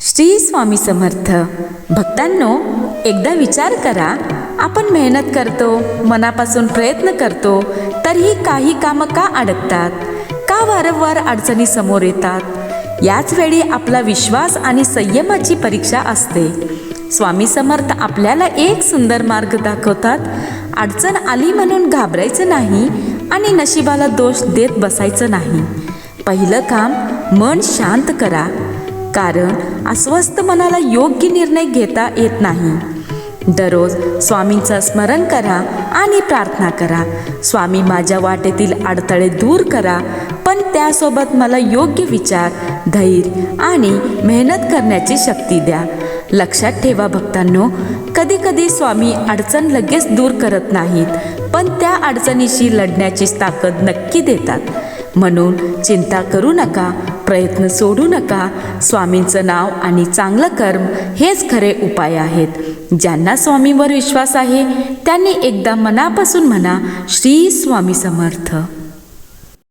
श्री स्वामी समर्थ. भक्तांनो, एकदा विचार करा, आपण मेहनत करतो, मनापासून प्रयत्न करतो, तरीही काही कामं का अडकतात, का वारंवार अडचणी समोर येतात? याच वेळी आपला विश्वास आणि संयमाची परीक्षा असते. स्वामी समर्थ आपल्याला एक सुंदर मार्ग दाखवतात. अडचण आली म्हणून घाबरायचं नाही आणि नशिबाला दोष देत बसायचं नाही. पहिलं काम, मन शांत करा, कारण अस्वस्थ मनाला योग्य निर्णय घेता येत नाही. दररोज स्वामींचं स्मरण करा आणि प्रार्थना करा. स्वामी, माझ्या वाटेतील अडथळे दूर करा, पण त्यासोबत मला योग्य विचार, धैर्य आणि मेहनत करण्याची शक्ती द्या. लक्षात ठेवा भक्तांनो, कधी स्वामी अडचण लगेच दूर करत नाहीत, पण त्या अडचणीशी लढण्याची ताकद नक्की देतात. म्हणून चिंता करू नका, प्रयत्न सोडू नका. स्वामींचं नाव आणि चांगलं कर्म हेच खरे उपाय आहेत. ज्यांना स्वामींवर विश्वास आहे त्यांनी एकदा मनापासून म्हणा, श्री स्वामी समर्थ.